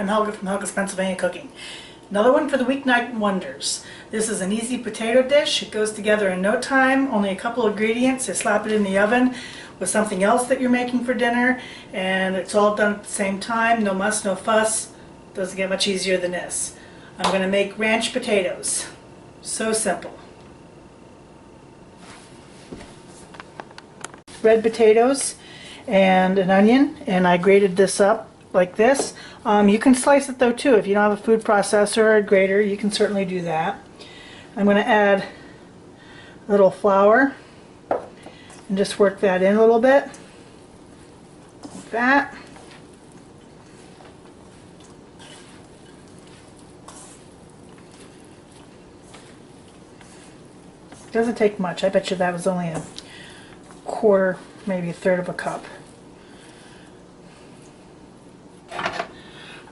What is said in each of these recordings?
I'm Helga from Helga's Pennsylvania Cooking. Another one for the weeknight wonders. This is an easy potato dish. It goes together in no time, only a couple of ingredients. You slap it in the oven with something else that you're making for dinner, and it's all done at the same time. No muss, no fuss. Doesn't get much easier than this. I'm going to make ranch potatoes. So simple. Red potatoes and an onion, and I grated this up like this. You can slice it though too. If you don't have a food processor or a grater, you can certainly do that. I'm going to add a little flour and just work that in a little bit, like that. Doesn't take much. I bet you that was only a quarter, maybe a third of a cup.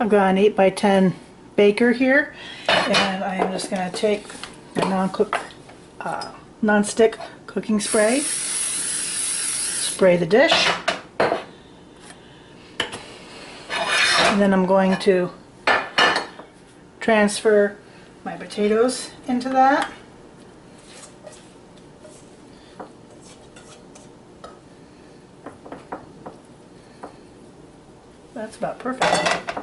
I've got an 8x10 baker here, and I am just going to take my non-stick cooking spray, spray the dish, and then I'm going to transfer my potatoes into that. That's about perfect.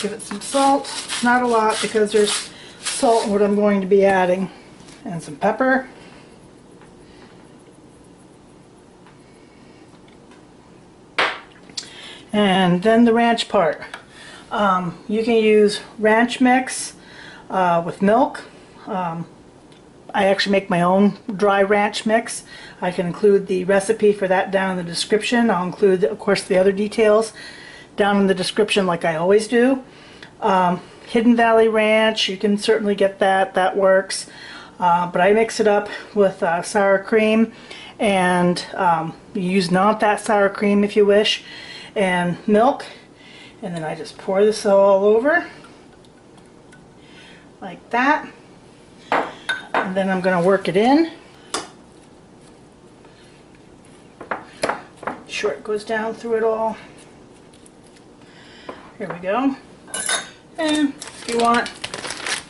Give it some salt, not a lot because there's salt in what I'm going to be adding, and some pepper. And then the ranch part. You can use ranch mix with milk. I actually make my own dry ranch mix. I can include the recipe for that down in the description. I'll include, of course, the other details down in the description like I always do. Hidden Valley Ranch, you can certainly get that. That works. But I mix it up with sour cream, and you use non-fat sour cream if you wish, and milk. And then I just pour this all over like that. And then I'm going to work it in. Sure it goes down through it all. Here we go. And if you want,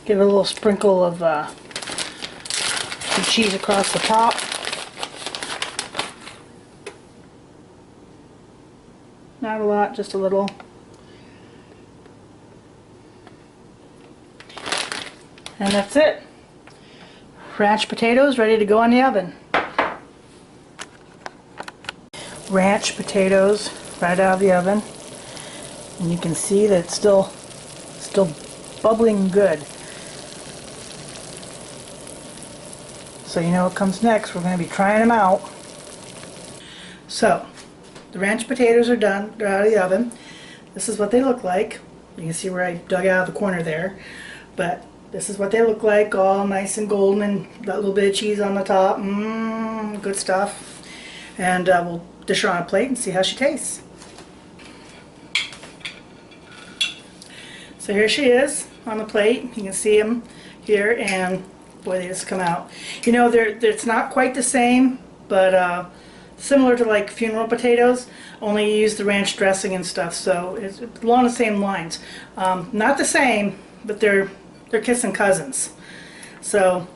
give it a little sprinkle of some cheese across the top. Not a lot, just a little. And that's it. Ranch potatoes ready to go in the oven. Ranch potatoes right out of the oven, and you can see that it's still bubbling good. So you know what comes next. We're going to be trying them out. So the ranch potatoes are done. They're out of the oven. This is what they look like. You can see where I dug out of the corner there, but this is what they look like, all nice and golden, and got a little bit of cheese on the top. Good stuff. And we'll dish her on a plate and see how she tastes. So here she is on the plate. You can see them here, and boy, they just come out. You know, it's not quite the same, but similar to like funeral potatoes, only you use the ranch dressing and stuff, so it's along the same lines. Not the same, but they're kissing cousins. So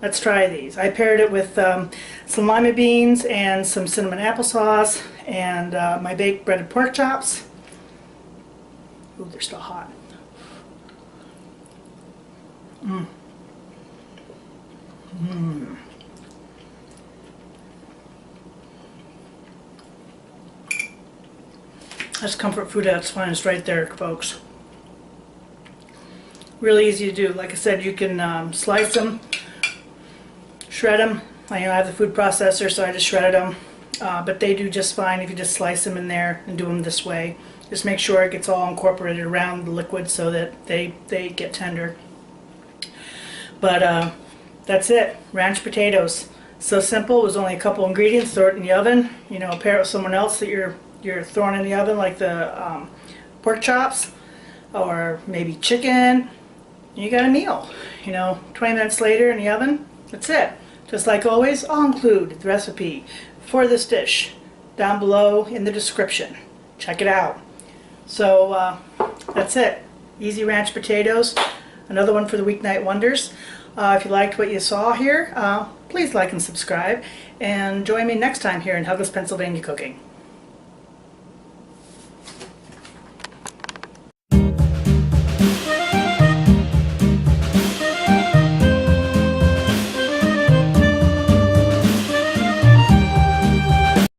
let's try these. I paired it with some lima beans and some cinnamon applesauce and my baked breaded pork chops. Ooh, they're still hot. That's comfort food at its finest right there, folks. Really easy to do. Like I said, you can slice them, shred them. I have the food processor, so I just shredded them. But they do just fine if you just slice them in there and do them this way. Just make sure it gets all incorporated around the liquid so that they get tender. But that's it. Ranch potatoes. So simple. It was only a couple ingredients. Throw it in the oven. You know, pair it with someone else that you're throwing in the oven, like the pork chops or maybe chicken. You got a meal. You know, 20 minutes later in the oven. That's it. Just like always, I'll include the recipe for this dish down below in the description. Check it out. So that's it. Easy ranch potatoes. Another one for the weeknight wonders. If you liked what you saw here, please like and subscribe. And join me next time here in Helga's Pennsylvania Cooking.